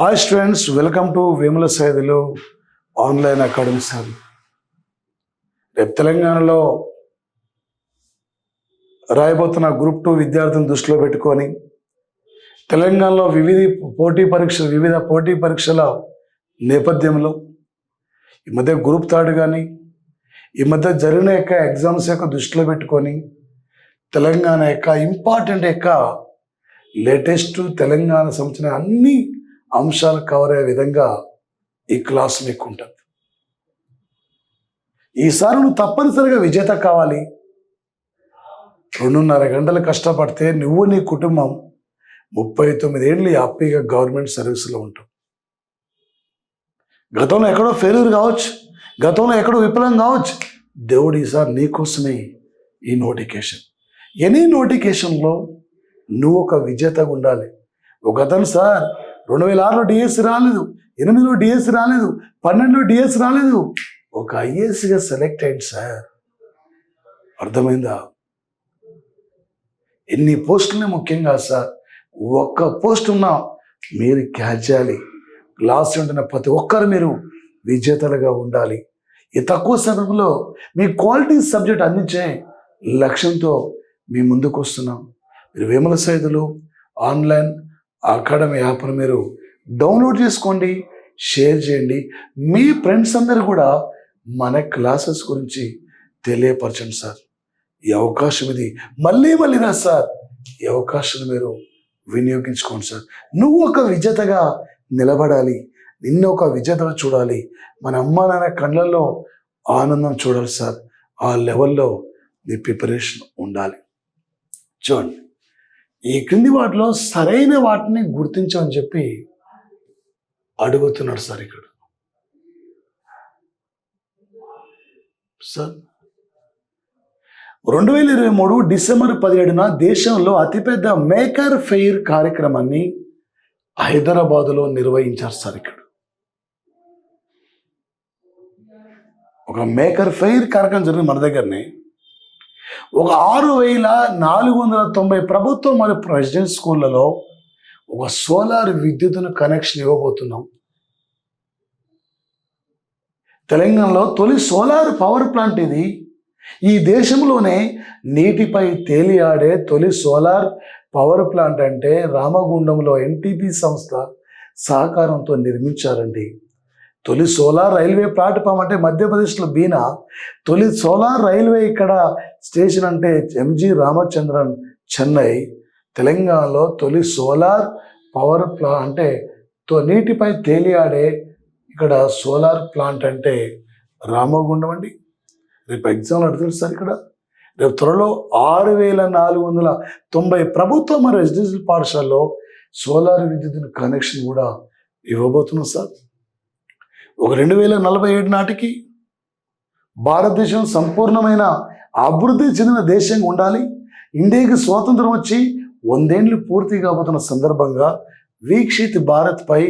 Hi students, welcome to Vemula Saidulu online academy sir. రేపు తెలంగాణలో రాయబోతున్న group 2 విద్యార్థులను దృష్టిలో పెట్టుకొని తెలంగాణలో వివిధ పోటీ పరీక్షల నేపథ్యంలో ఈ మధ్య గ్రూప్ 3 కానీ ఈ మధ్య జరిగిన ఎగ్జామ్స్ దృష్టిలో పెట్టుకొని తెలంగాణ ఇంపార్టెంట్ లేటెస్ట్ తెలంగాణ సంబంధించిన అన్ని అంశాలు కవర్ అయ్యే విధంగా ఈ క్లాస్ మీకు ఉంటుంది. ఈసారి నువ్వు తప్పనిసరిగా విజేత కావాలి. 2.5 గంటలు కష్టపడితే నువ్వు నీ కుటుంబం 39 ఏళ్ళు హ్యాపీగా గవర్నమెంట్ సర్వీస్లో ఉంటావు. గతంలో ఎక్కడో ఫెయిల్యూర్ కావచ్చు, గతంలో ఎక్కడో విఫలం కావచ్చు. దేవుడు ఈసారి నీకోసమే ఈ నోటిఫికేషన్. ఎనీ నోటిఫికేషన్లో నువ్వు ఒక విజేతగా ఉండాలి. ఒక అతను సార్ 2006లో డిఎస్సి రాలేదు, 8లో డిఎస్సి రాలేదు, 12లో డిఎస్సి రాలేదు, ఒక ఐఏఎస్గా సెలెక్ట్ అయ్యింది సార్. అర్థమైందా? ఎన్ని పోస్టులనే ముఖ్యంగా సార్, ఒక్క పోస్ట్ ఉన్నా మీరు క్యాచ్ చేయాలి. క్లాస్ ఉంటున్న ప్రతి ఒక్కరు మీరు విజేతలుగా ఉండాలి. ఈ తక్కువ సమయంలో మీ క్వాలిటీ సబ్జెక్ట్ అందించే లక్ష్యంతో మీ ముందుకు వస్తున్నాం. మీరు వేముల సైదులు ఆన్లైన్ అకాడమీ యాప్ను మీరు డౌన్లోడ్ చేసుకోండి, షేర్ చేయండి. మీ ఫ్రెండ్స్ అందరూ కూడా మన క్లాసెస్ గురించి తెలియపరచండి సార్. ఈ అవకాశం ఇది మళ్ళీ రా సార్. ఈ అవకాశాన్ని మీరు వినియోగించుకోండి సార్. నువ్వు ఒక విజేతగా నిలబడాలి, నిన్ను ఒక విజేతగా చూడాలి. మన అమ్మ నాన్న కళ్ళల్లో ఆనందం చూడాలి సార్. ఆ లెవెల్లో నీ ప్రిపరేషన్ ఉండాలి. చూడండి, ఈ క్రింది వాటిలో సరైన వాటిని గుర్తించమని చెప్పి అడుగుతున్నాడు సార్. ఇక్కడ సార్ 2023 డిసెంబర్ 17న దేశంలో అతిపెద్ద మేకర్ ఫెయిర్ కార్యక్రమాన్ని హైదరాబాదులో నిర్వహించారు సార్. ఇక్కడ ఒక మేకర్ ఫెయిర్ కార్యక్రమం జరిగింది మన దగ్గరనే. ఒక 6,490 ప్రభుత్వం మరియు ప్రెసిడెంట్ స్కూళ్ళలో ఒక సోలార్ విద్యుత్తును కనెక్షన్ ఇవ్వబోతున్నాం. తెలంగాణలో తొలి సోలార్ పవర్ ప్లాంట్ ఇది. ఈ దేశంలోనే నీటిపై తేలియాడే తొలి సోలార్ పవర్ ప్లాంట్ అంటే రామగుండంలో ఎన్టీపీ సంస్థ సహకారంతో నిర్మించారండి. తొలి సోలార్ రైల్వే ప్లాట్ఫామ్ అంటే మధ్యప్రదేశ్లో బీనా. తొలి సోలార్ రైల్వే ఇక్కడ స్టేషన్ అంటే ఎంజి రామచంద్రన్ చెన్నై. తెలంగాణలో తొలి సోలార్ పవర్ ప్లాంట్ అంటే నీటిపై తేలియాడే ఇక్కడ సోలార్ ప్లాంట్ అంటే రామగుండం అండి. రేపు ఎగ్జామ్లు అడుగుతుంది సార్. ఇక్కడ రేపు త్వరలో 6,490 ప్రభుత్వ మరియు రెసిడెన్షియల్ పాఠశాలలో సోలార్ విద్యుత్ కనెక్షన్ కూడా ఇవ్వబోతున్నాం సార్. ఒక 2047 నాటికి భారతదేశం సంపూర్ణమైన అభివృద్ధి చెందిన దేశంగా ఉండాలి. ఇండియాకి స్వాతంత్రం వచ్చి 100 ఏళ్ళు పూర్తి కాబోతున్న సందర్భంగా వీక్షిత్ భారత్పై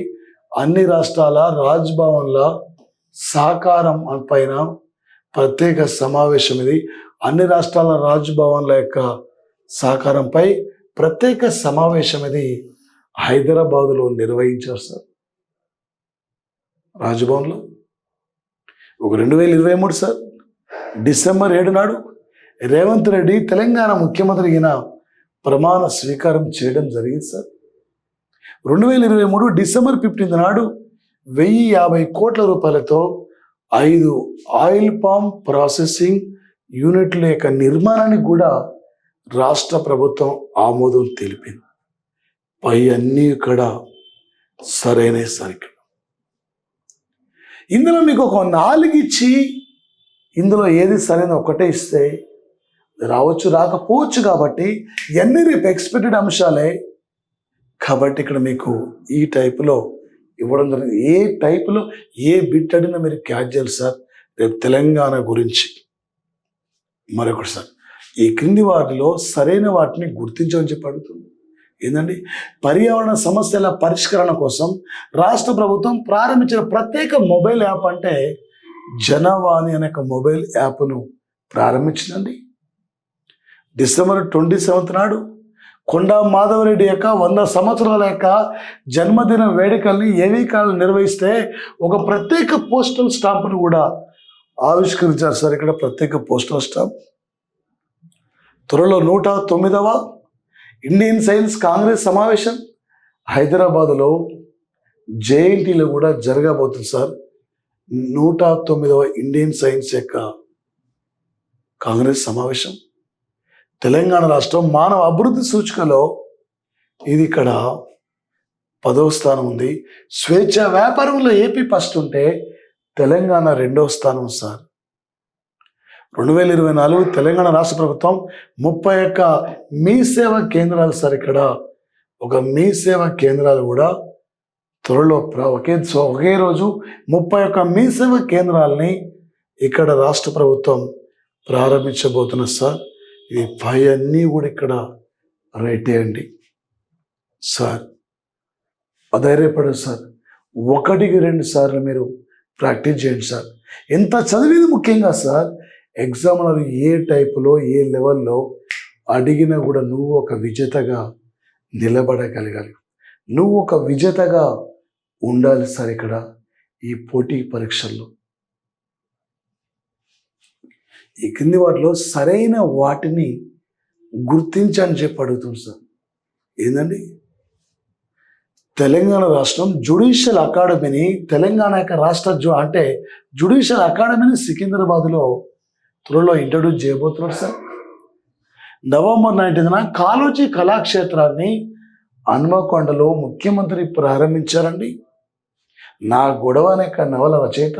అన్ని రాష్ట్రాల రాజ్భవన్ల సహకారం పైన ప్రత్యేక సమావేశం ఇది. అన్ని రాష్ట్రాల రాజ్భవన్ల యొక్క సహకారంపై ప్రత్యేక సమావేశం ఇది హైదరాబాదులో నిర్వహించారు సార్. రాజ్భవన్లో ఒక 2023 సార్ డిసెంబర్ 7 నాడు రేవంత్ రెడ్డి తెలంగాణ ముఖ్యమంత్రిగా ప్రమాణ స్వీకారం చేయడం జరిగింది సార్. 2023 డిసెంబర్ 15 నాడు 1,050 కోట్ల రూపాయలతో 5 ఆయిల్ పామ్ ప్రాసెసింగ్ యూనిట్ల యొక్క నిర్మాణానికి కూడా రాష్ట్ర ప్రభుత్వం ఆమోదం తెలిపింది. పై అన్నీ కూడా సరైన సరికి. ఇందులో మీకు ఒక 4 ఇచ్చి ఇందులో ఏది సరైన ఒకటే ఇస్తే రావచ్చు, రాకపోవచ్చు. కాబట్టి ఇవన్నీ రేపు ఎక్స్పెక్టెడ్ అంశాలే. కాబట్టి ఇక్కడ మీకు ఈ టైపులో ఇవ్వడం జరిగింది. ఏ టైపులో ఏ బిట్ అడినా మీరు క్యాచ్ చేయాలి సార్. రేపు తెలంగాణ గురించి మరొకటి సార్, ఈ క్రింది వాటిలో సరైన వాటిని గుర్తించమని చెప్పి అడుగుతుంది. ఏంటండి, పర్యావరణ సమస్యల పరిష్కరణ కోసం రాష్ట్ర ప్రభుత్వం ప్రారంభించిన ప్రత్యేక మొబైల్ యాప్ అంటే జనవాణి అనే మొబైల్ యాప్ను ప్రారంభించిందండి. డిసెంబర్ 27 నాడు కొండా మాధవరెడ్డి యొక్క 100 సంవత్సరాల యొక్క జన్మదిన వేడుకల్ని ఏవీ కాలం నిర్వహిస్తే ఒక ప్రత్యేక పోస్టల్ స్టాంపును కూడా ఆవిష్కరించారు సార్. ఇక్కడ ప్రత్యేక పోస్టల్ స్టాంప్. త్వరలో 109వ ఇండియన్ సైన్స్ కాంగ్రెస్ సమావేశం హైదరాబాదులో జేఎన్టీలో కూడా జరగబోతుంది సార్. 109వ ఇండియన్ సైన్స్ యొక్క కాంగ్రెస్ సమావేశం. తెలంగాణ రాష్ట్రం మానవ అభివృద్ధి సూచికలో ఇది ఇక్కడ 10వ స్థానం ఉంది. స్వేచ్ఛ వ్యాపారంలో ఏపీ ఫస్ట్ ఉంటే తెలంగాణ 2వ స్థానం సార్. 2024 తెలంగాణ రాష్ట్ర ప్రభుత్వం 31 మీ సేవా కేంద్రాలు సార్. ఇక్కడ ఒక మీ సేవా కేంద్రాలు కూడా త్వరలో ఒకే రోజు 31 మీ సేవా కేంద్రాలని ఇక్కడ రాష్ట్ర ప్రభుత్వం ప్రారంభించబోతున్నారు సార్. ఈ పై అన్నీ కూడా ఇక్కడ రైటే అండి సార్. అధైర్యపడదు సార్. 1కి 2 సార్లు మీరు ప్రాక్టీస్ చేయండి సార్. ఎంత చదివేది ముఖ్యంగా సార్. ఎగ్జామినర్ ఏ టైపులో ఏ లెవెల్లో అడిగినా కూడా నువ్వు ఒక విజేతగా నిలబడగలగాలి. నువ్వు ఒక విజేతగా ఉండాలి సార్. ఇక్కడ ఈ పోటీ పరీక్షల్లో ఈ కింది వాటిలో సరైన వాటిని గుర్తించని చెప్పి అడుగుతుంది సార్. ఏందండి, తెలంగాణ రాష్ట్రం జ్యుడిషియల్ అకాడమీని తెలంగాణ యొక్క రాష్ట్ర జ్యుడిషియల్ అకాడమీని సికింద్రాబాద్లో త్వరలో ఇంట్రడ్యూస్ చేయబోతున్నారు సార్. నవంబర్ 19న కాళోజీ కళాక్షేత్రాన్ని హన్మకొండలో ముఖ్యమంత్రి ప్రారంభించారండి. నా గొడవ అనే నవల రచయిత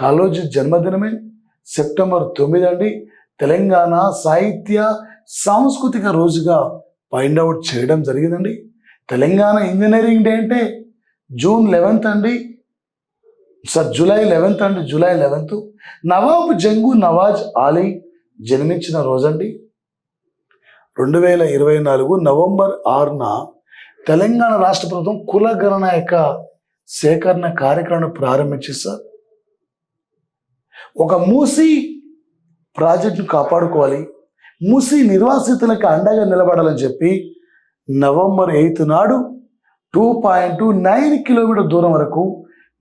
కాళోజీ జన్మదినమే సెప్టెంబర్ 9 అండి. తెలంగాణ సాహిత్య సాంస్కృతిక రోజుగా ఫైండ్ అవుట్ చేయడం జరిగిందండి. తెలంగాణ ఇంజనీరింగ్ డే అంటే జూన్ 11th అండి సార్. జూలై 11th అండి. జూలై 11th నవాబ్ జంగు నవాజ్ ఆలీ జన్మించిన రోజండి. 2024 నవంబర్ 6న తెలంగాణ రాష్ట్ర ప్రభుత్వం కులగణన యొక్క సేకరణ కార్యక్రమం ప్రారంభించింది సార్. ఒక మూసీ ప్రాజెక్టును కాపాడుకోవాలి, మూసీ నిర్వాసితులకు అండగా నిలబడాలని చెప్పి నవంబర్ 8 నాడు 2.29 కిలోమీటర్ దూరం వరకు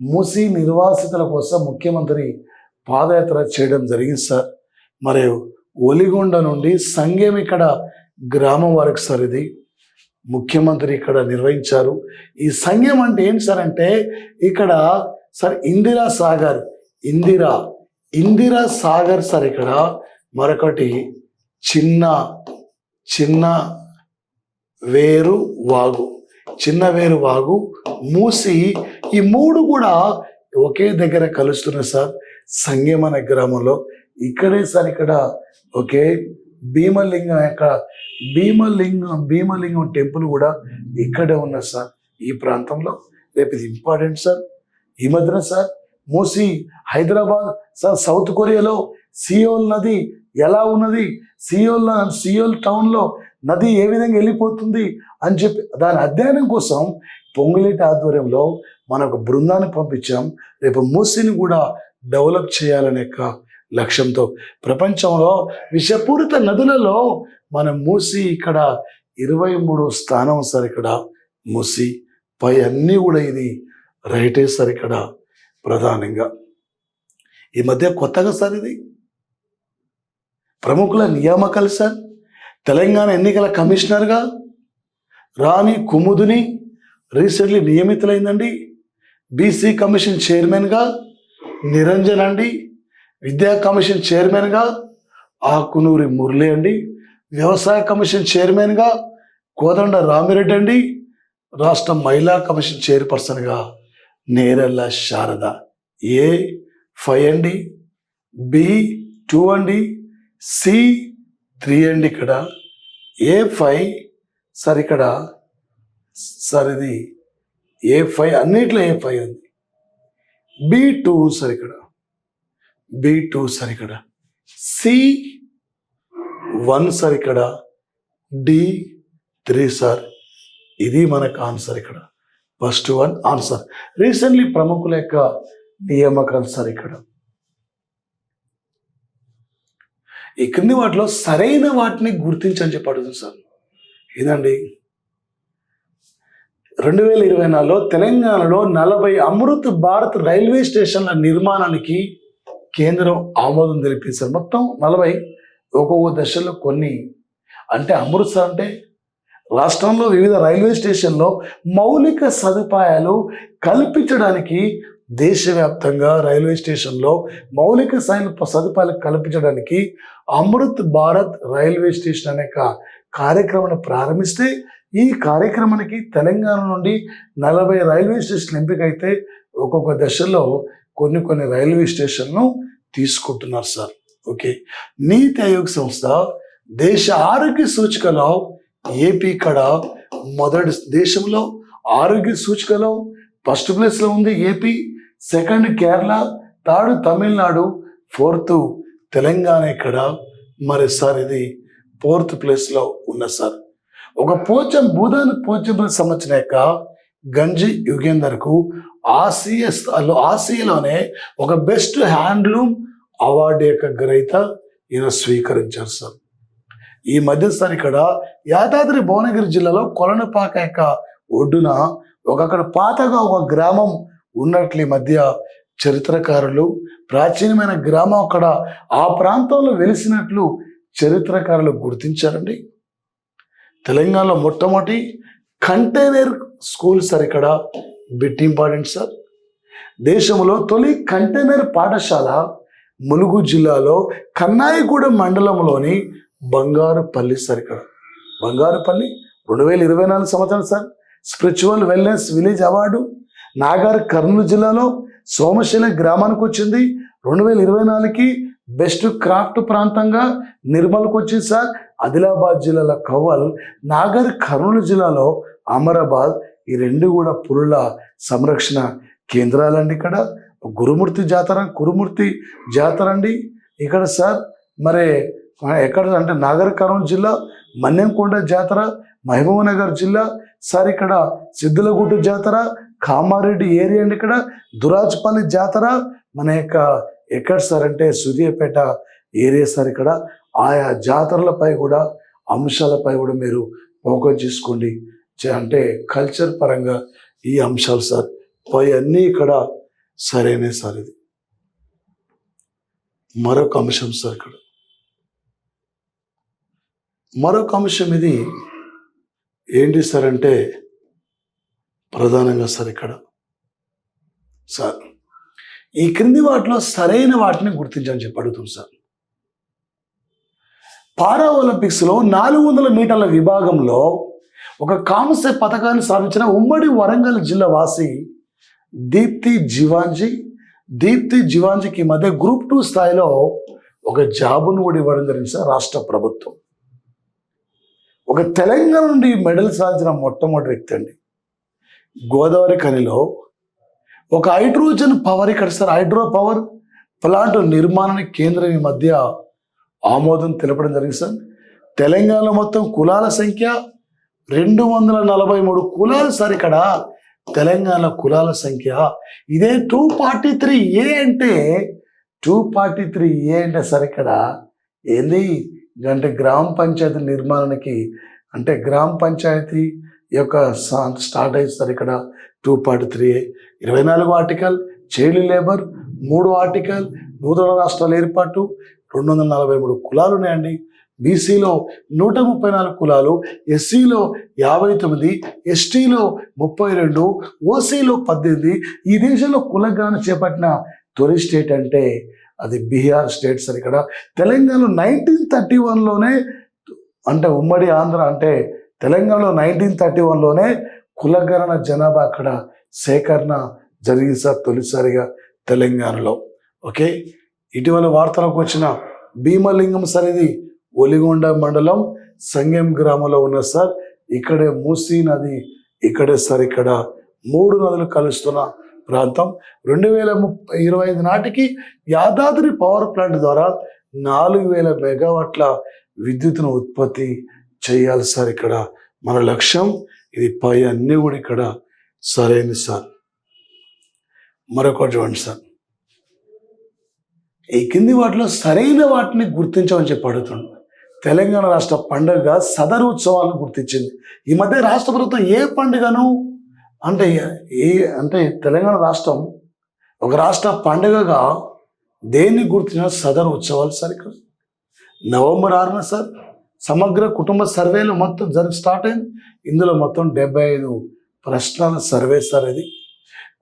మూసీ నిర్వాసితుల కోసం ముఖ్యమంత్రి పాదయాత్ర చేయడం జరిగింది సార్. మరి ఒలిగొండ నుండి సంగెం ఇక్కడ గ్రామం వరకు సార్ ఇది ముఖ్యమంత్రి ఇక్కడ నిర్వహించారు. ఈ సంగెం అంటే ఏంటి సార్ అంటే ఇక్కడ సార్ ఇందిరా సాగర్ సార్. ఇక్కడ మరొకటి చిన్న వేరు వాగు మూసి, ఈ 3 కూడా ఒకే దగ్గర కలుస్తున్నాయి సార్ సంగెం అనే గ్రామంలో. ఇక్కడే సార్ ఇక్కడ ఒకే భీమలింగం టెంపుల్ కూడా ఇక్కడే ఉన్నది సార్ ఈ ప్రాంతంలో. రేపు ఇది ఇంపార్టెంట్ సార్. ఈ మధ్యన సార్ మూసి హైదరాబాద్ సార్ సౌత్ కొరియాలో సియోల్ నది ఎలా ఉన్నది, సియోల్ టౌన్లో నది ఏ విధంగా వెళ్ళిపోతుంది అని చెప్పి దాని అధ్యయనం కోసం పొంగులేటి ఆధ్వర్యంలో మనకు బృందాన్ని పంపించాం. రేపు మూసిని కూడా డెవలప్ చేయాలనే లక్ష్యంతో ప్రపంచంలో విషపూరిత నదులలో మన మూసి ఇక్కడ 23వ స్థానం సార్. ఇక్కడ మూసి పై అన్నీ కూడా ఇది రైటే సార్. ఇక్కడ ప్రధానంగా ఈ మధ్య కొత్తగా సార్ ఇది ప్రముఖుల నియామకాలు సార్. తెలంగాణ ఎన్నికల కమిషనర్గా రాణి కుముదుని రీసెంట్లీ నియమితులైందండి. బీసీ కమిషన్ చైర్మన్గా నిరంజన్ అండి. విద్యా కమిషన్ చైర్మన్గా ఆకునూరి మురళి అండి. వ్యవసాయ కమిషన్ చైర్మన్గా కోదండ రామిరెడ్డి అండి. రాష్ట్ర మహిళా కమిషన్ చైర్పర్సన్గా నేరెళ్ళ శారద. A5 అండి, B2 అండి, C3 అండి. ఇక్కడ A5 సార్. ఇక్కడ సార్ ఇది A5 అన్నిట్లో A5 ఉంది. B2 sir. ఇక్కడ B2 సార్. ఇక్కడ C1 సార్. ఇక్కడ D3 సార్. ఇది మనకు ఆన్సర్. ఇక్కడ ఫస్ట్ 1 ఆన్సర్. రీసెంట్లీ ప్రముఖుల యొక్క నియామకాలు సార్. ఇక్కడ ఈ క్రింది వాటిలో సరైన వాటిని గుర్తించని చెప్పి అడుగుతుంది సార్. ఇదండి 2024లో తెలంగాణలో 40 అమృత్ భారత్ రైల్వే స్టేషన్ల నిర్మాణానికి కేంద్రం ఆమోదం తెలిపించారు. మొత్తం 40 ఒక్కొక్క దశలో కొన్ని. అంటే అమృత్సర్ అంటే రాష్ట్రంలో వివిధ రైల్వే స్టేషన్లో మౌలిక సదుపాయాలు కల్పించడానికి, దేశవ్యాప్తంగా రైల్వే స్టేషన్లో మౌలిక సదుపాయాలు కల్పించడానికి అమృత్ భారత్ రైల్వే స్టేషన్ అనే కార్యక్రమాన్ని ప్రారంభిస్తే, ఈ కార్యక్రమానికి తెలంగాణ నుండి 40 రైల్వే స్టేషన్లు ఎంపికైతే ఒక్కొక్క దశలో కొన్ని రైల్వే స్టేషన్ను తీసుకుంటున్నారు సార్. ఓకే, నీతి ఆయోగ్ సంస్థ దేశ ఆరోగ్య సూచికలో ఏపీ ఇక్కడ మొదటి, దేశంలో ఆరోగ్య సూచికలో ఫస్ట్ ప్లేస్లో ఉంది AP, second Kerala, third Tamil Nadu, fourth Telangana ఇక్కడ మరి సార్ ఇది 4th ప్లేస్లో ఉన్న సార్. ఒక భూదాన్ పోచంపల్లి సంబంధించిన యొక్క గంజి యుగేందర్కు ఆసియాలోనే ఒక బెస్ట్ హ్యాండ్లూమ్ అవార్డు యొక్క గ్రహీత ఈయన స్వీకరించారు సార్. ఈ మధ్య సార్ ఇక్కడ యాదాద్రి భువనగిరి జిల్లాలో కొలనుపాక యొక్క ఒడ్డున అక్కడ పాతగా ఒక గ్రామం ఉన్నట్లు ఈ మధ్య చరిత్రకారులు, ప్రాచీనమైన గ్రామం అక్కడ ఆ ప్రాంతంలో వెలిసినట్లు చరిత్రకారులు గుర్తించారండి. తెలంగాణలో మొట్టమొదటి కంటైనర్ స్కూల్ సార్ ఇక్కడ బిట్ ఇంపార్టెంట్ సార్. దేశంలో తొలి కంటైనర్ పాఠశాల ములుగు జిల్లాలో కన్నాయిగూడెం మండలంలోని బంగారుపల్లి సార్. ఇక్కడ బంగారుపల్లి 2024 సంవత్సరం sir spiritual wellness village award. Nagar Kurnool జిల్లాలో సోమశిల గ్రామానికి వచ్చింది. 2024కి బెస్ట్ క్రాఫ్ట్ ప్రాంతంగా నిర్మల్కి వచ్చింది సార్. ఆదిలాబాద్ జిల్లాలో కవ్వల్, నాగర్ కర్నూలు జిల్లాలో అమరాబాద్, ఈ రెండు కూడా పులుల సంరక్షణ కేంద్రాలండి. ఇక్కడ కురుమూర్తి జాతర అండి ఇక్కడ సార్. మరి ఎక్కడ అంటే నాగర్ కర్నూలు జిల్లా మన్యంకొండ జాతర, మహబూబ్నగర్ జిల్లా సార్. ఇక్కడ సిద్ధులగుట్టు జాతర, కామారెడ్డి ఏరియా అండి. ఇక్కడ దురాజ్పల్లి జాతర మన యొక్క ఎక్కడ సార్ అంటే సూర్యాపేట ఏరియా సార్. ఇక్కడ ఆయా జాతరలపై కూడా అంశాలపై కూడా మీరు ఫోకస్ చేసుకోండి. అంటే కల్చర్ పరంగా ఈ అంశాలు సార్ పై అన్నీ ఇక్కడ సరైన సార్. ఇది మరొక అంశం సార్. ఇక్కడ మరొక అంశం ఇది ఏంటి సార్ అంటే ప్రధానంగా సార్ ఇక్కడ సార్ ఈ క్రింది వాటిలో సరైన వాటిని గుర్తించని చెప్పి అడుగుతుంది సార్. పారా ఒలింపిక్స్లో 400 మీటర్ల విభాగంలో ఒక కాంస్య పథకాన్ని సాధించిన ఉమ్మడి వరంగల్ జిల్లా వాసి దీప్తి జివాంజీకి మధ్య గ్రూప్ 2 స్థాయిలో ఒక జాబును కూడా ఇవ్వడం జరిగింది సార్ రాష్ట్ర ప్రభుత్వం. ఒక తెలంగాణ నుండి మెడల్ సాధించిన మొట్టమొదటి వ్యక్తి అండి. గోదావరి ఖనిలో ఒక హైడ్రోజన్ పవర్ ఇక్కడ సార్ హైడ్రో పవర్ ప్లాంట్ నిర్మాణానికి కేంద్రం ఈ మధ్య ఆమోదం తెలపడం జరిగింది సార్. తెలంగాణలో మొత్తం కులాల సంఖ్య 243 కులాలు సార్. ఇక్కడ తెలంగాణ కులాల సంఖ్య ఇదే 243A అంటే 243A అంటే సార్ ఇక్కడ ఏంది అంటే గ్రామ పంచాయతీ నిర్మాణానికి అంటే గ్రామ పంచాయతీ యొక్క స్టార్ట్ అయ్యింది సార్. ఇక్కడ 243A 24 article child labour, 3 article నూతన రాష్ట్రాల ఏర్పాటు, 243 కులాలు ఉన్నాయండి. బీసీలో 134 కులాలు, ఎస్సీలో 59, ఎస్టీలో 32, ఓసీలో 18. ఈ దేశంలో కులగాను చేపట్టిన తొలి స్టేట్ అంటే అది బీహార్ స్టేట్ సార్. ఇక్కడ తెలంగాణలో 1931లోనే అంటే ఉమ్మడి ఆంధ్ర అంటే తెలంగాణలో 1931లోనే కులగణన జనాభా అక్కడ సేకరణ జరిగింది సార్ తొలిసారిగా తెలంగాణలో. ఓకే, ఇటీవల వార్తలకు వచ్చిన భీమలింగం సార్ ఇది ఒలిగొండ మండలం సంగెం గ్రామంలో ఉన్న సార్. ఇక్కడే మూసీ నది ఇక్కడే సార్. ఇక్కడ 3 నదులు కలుస్తున్న ప్రాంతం. 2025 నాటికి యాదాద్రి పవర్ ప్లాంట్ ద్వారా 4000 మెగావాట్ల విద్యుత్తును ఉత్పత్తి చేయాలి సార్. ఇక్కడ మన లక్ష్యం ఇది. పై అన్నీ కూడా ఇక్కడ సరైనది సార్. మరొకటి చూడండి సార్, ఈ కింది వాటిలో సరైన వాటిని గుర్తించమని చెప్పి అడుగుతున్నాడు. తెలంగాణ రాష్ట్ర పండుగ సదరు ఉత్సవాలను గుర్తించింది. ఈ మధ్య రాష్ట్ర ప్రభుత్వం ఏ పండుగను అంటే అంటే తెలంగాణ రాష్ట్రం ఒక రాష్ట్ర పండుగగా దేన్ని గుర్తించిన సదరు ఉత్సవాలు సార్. ఇక్కడ నవంబర్ 6న సార్ సమగ్ర కుటుంబ సర్వేలు మొత్తం స్టార్ట్ అయింది. ఇందులో మొత్తం 75 ప్రశ్నల సర్వే సార్. ఇది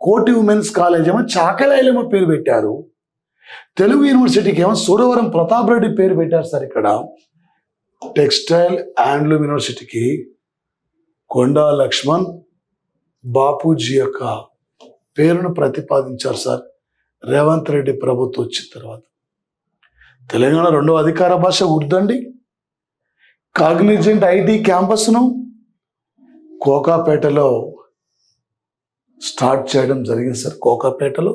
కోటి ఉమెన్స్ కాలేజ్ ఏమో చాకలాయలేమో పేరు పెట్టారు. తెలుగు యూనివర్సిటీకి ఏమో సూరవరం ప్రతాప్ రెడ్డి పేరు పెట్టారు సార్. ఇక్కడ టెక్స్టైల్ హ్యాండ్లూమ్ యూనివర్సిటీకి కొండా లక్ష్మణ్ బాపూజీ యొక్క పేరును ప్రతిపాదించారు సార్ రేవంత్ రెడ్డి ప్రభుత్వం వచ్చిన తర్వాత. తెలంగాణ 2వ అధికార భాష ఉర్దూ అండి. కాగ్నిజెంట్ ఐటీ క్యాంపస్ను కోకాపేటలో స్టార్ట్ చేయడం జరిగింది సార్. కోకాపేటలో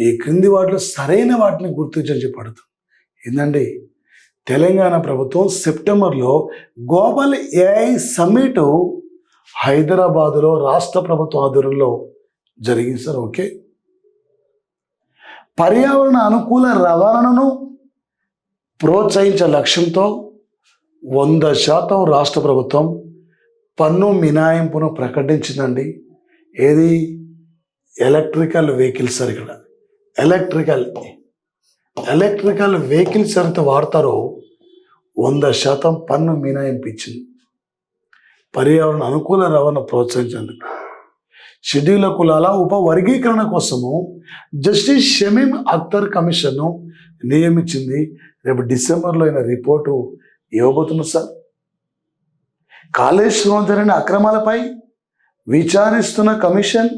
ఈ క్రింది వాటిలో సరైన వాటిని గుర్తించని చెప్పడుతుంది ఏంటండి. తెలంగాణ ప్రభుత్వం సెప్టెంబర్లో గ్లోబల్ ఏఐ సమ్మిట్ హైదరాబాదులో రాష్ట్ర ప్రభుత్వ ఆధ్వర్యంలో జరిగింది సార్. ఓకే. పర్యావరణ అనుకూల రవాణాను ప్రోత్సహించే లక్ష్యంతో 100% రాష్ట్ర ప్రభుత్వం పన్ను మినహాయింపును ప్రకటించిందండి. ఏది? Electrical vehicles sir. ఇక్కడ ఎలక్ట్రికల్ వెహికల్స్ ఎంత వాడతారో 100% పన్ను మినహాయింపు ఇచ్చింది. పర్యావరణ అనుకూల రవాణా ప్రోత్సహించేందుకు షెడ్యూల్ కులాల ఉపవర్గీకరణ కోసము జస్టిస్ షమీం అఖ్తర్ కమిషన్ను నియమించింది. రేపు డిసెంబర్లో అయిన రిపోర్టు ఇవ్వబోతున్నారు సార్. కాళేశ్వరం జరిగిన అక్రమాలపై విచారిస్తున్న కమిషన్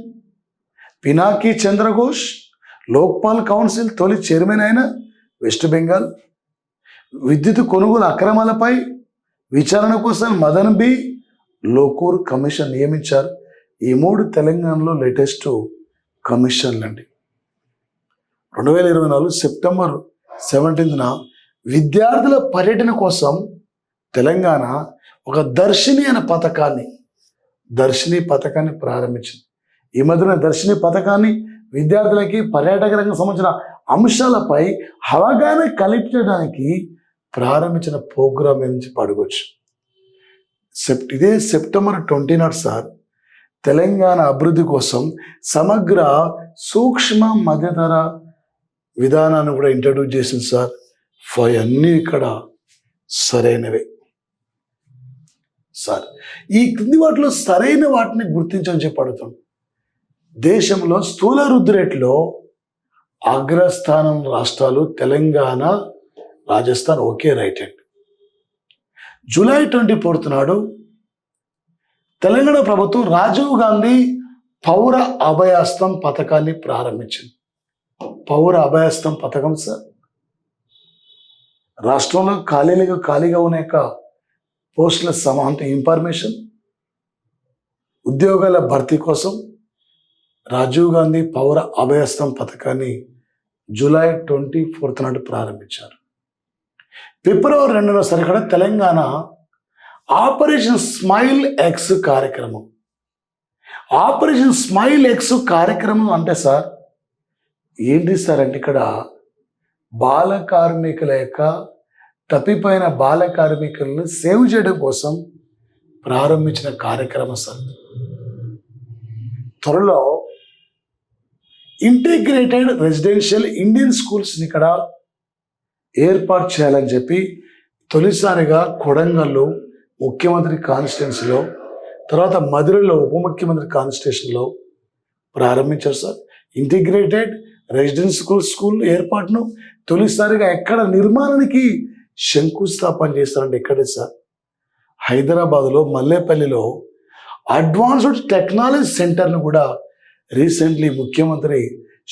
పినాకీ చంద్రఘోష్ లోక్పాల్ కౌన్సిల్ తొలి చైర్మన్ అయిన వెస్ట్ బెంగాల్. విద్యుత్ కొనుగోలు అక్రమాలపై విచారణ కోసం మదన్ బి లోకూర్ కమిషన్ నియమించారు. ఈ 3 తెలంగాణలో లేటెస్ట్ కమిషన్లు అండి. 2024 సెప్టెంబర్ 17న విద్యార్థుల పర్యటన కోసం తెలంగాణ ఒక దర్శిని అనే పథకాన్ని ప్రారంభించింది. ఈ మధ్యన దర్శిని పథకాన్ని విద్యార్థులకి పర్యాటక రంగం సంబంధించిన అంశాలపై అవగాహన కల్పించడానికి ప్రారంభించిన ప్రోగ్రాం నుంచి అడగొచ్చు. ఇదే సెప్టెంబర్ 20 నాడు సార్ తెలంగాణ అభివృద్ధి కోసం సమగ్ర సూక్ష్మ మధ్యతర విధానాన్ని కూడా ఇంట్రడ్యూస్ చేసింది సార్. అన్నీ ఇక్కడ సరైనవే సార్. ఈ క్రింది వాటిలో సరైన వాటిని గుర్తించని చెప్పి అడుగుతాం. దేశంలో స్థూల వృద్ధి రేట్లో అగ్రస్థానం రాష్ట్రాలు తెలంగాణ, రాజస్థాన్. ఓకే, రైట్ అండి. జూలై 24 నాడు తెలంగాణ ప్రభుత్వం రాజీవ్ గాంధీ పౌర అభయహస్తం పథకాన్ని ప్రారంభించింది. పౌర అభయహస్తం పథకం సార్ రాష్ట్రంలో ఖాళీగా ఉన్న యొక్క పోస్టుల ఇన్ఫర్మేషన్ ఉద్యోగాల భర్తీ కోసం రాజీవ్ గాంధీ పౌర అభయహస్తం పథకాన్ని జూలై 24 నాడు ప్రారంభించారు. ఫిబ్రవరి 2న సరికడ తెలంగాణ ఆపరేషన్ స్మైల్ ఎక్స్ కార్యక్రమం. ఆపరేషన్ స్మైల్ ఎక్స్ కార్యక్రమం అంటే సార్ ఏంటి సార్ అంటే ఇక్కడ బాల కార్మికుల యొక్క తప్పిపోయిన బాల కార్మికులను సేవ్ చేయడం కోసం ప్రారంభించిన కార్యక్రమం సార్. త్వరలో ఇంటిగ్రేటెడ్ రెసిడెన్షియల్ ఇండియన్ స్కూల్స్ని ఇక్కడ ఏర్పాటు చేయాలని చెప్పి తొలిసారిగా కొడంగల్లో ముఖ్యమంత్రి కాన్స్టిట్యున్సీలో, తర్వాత మధురలో ఉప ముఖ్యమంత్రి కాన్స్టిట్యూషన్లో ప్రారంభించారు సార్. ఇంటిగ్రేటెడ్ రెసిడెన్స్ స్కూల్ ఏర్పాటును తొలిసారిగా ఎక్కడ నిర్మాణానికి శంకుస్థాపన చేస్తారంటే ఎక్కడే సార్? హైదరాబాద్లో మల్లేపల్లిలో అడ్వాన్స్డ్ టెక్నాలజీ సెంటర్ను కూడా రీసెంట్లీ ముఖ్యమంత్రి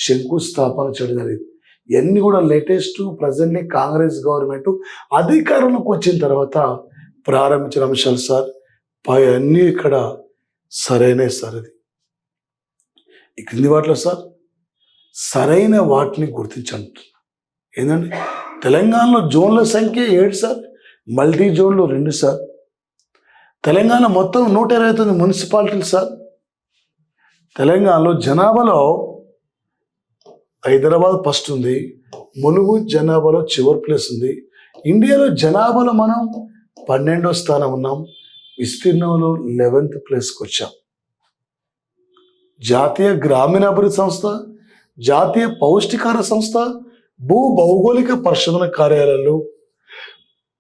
శంకుస్థాపన చేయడం జరిగింది. ఇవన్నీ కూడా లేటెస్ట్ ప్రజెంట్లీ కాంగ్రెస్ గవర్నమెంట్ అధికారంలోకి వచ్చిన తర్వాత ప్రారంభించిన అంశాలు సార్. అన్నీ ఇక్కడ సరైనవి సార్. ఇది ఈ క్రింది వాటిలో సార్ సరైన వాటిని గుర్తించండి. ఏంటంటే తెలంగాణలో జోన్ల సంఖ్య 7 సార్, మల్టీ జోన్లు 2 సార్. తెలంగాణ మొత్తం 129 మున్సిపాలిటీలు సార్. తెలంగాణలో జనాభాలో హైదరాబాద్ ఫస్ట్ ఉంది, ములుగు జనాభాలో చివరి ప్లేస్ ఉంది. ఇండియాలో జనాభాలో మనం 12వ స్థానం ఉన్నాం. విస్తీర్ణంలో 11th ప్లేస్కి వచ్చాం. జాతీయ గ్రామీణాభివృద్ధి సంస్థ, జాతీయ పౌష్టికాహార సంస్థ, భూ భౌగోళిక పరిశోధన కార్యాలయాలు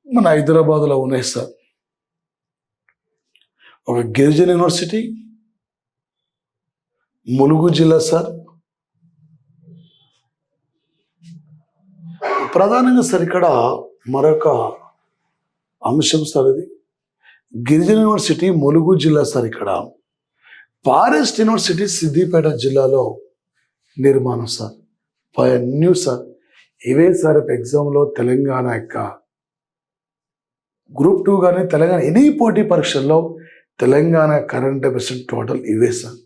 మన హైదరాబాద్లో ఉన్నాయి సార్. ఒక గిరిజన యూనివర్సిటీ, ములుగు జిల్లా సార్. ప్రధానంగా సార్ ఇక్కడ మరొక అంశం సార్, ఇది గిరిజన యూనివర్సిటీ ములుగు జిల్లా సార్. ఇక్కడ ఫారెస్ట్ యూనివర్సిటీ సిద్దిపేట జిల్లాలో నిర్మాణం సార్. New sir. ఇవే సార్ ఎగ్జామ్లో తెలంగాణ యొక్క గ్రూప్ 2 కానీ తెలంగాణ ఎనీ పోటీ పరీక్షల్లో తెలంగాణ కరెంట్ అఫైర్స్ టోటల్ ఇవే సార్.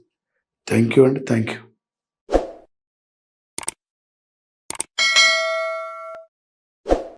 థ్యాంక్ యూ అండి, థ్యాంక్ యూ.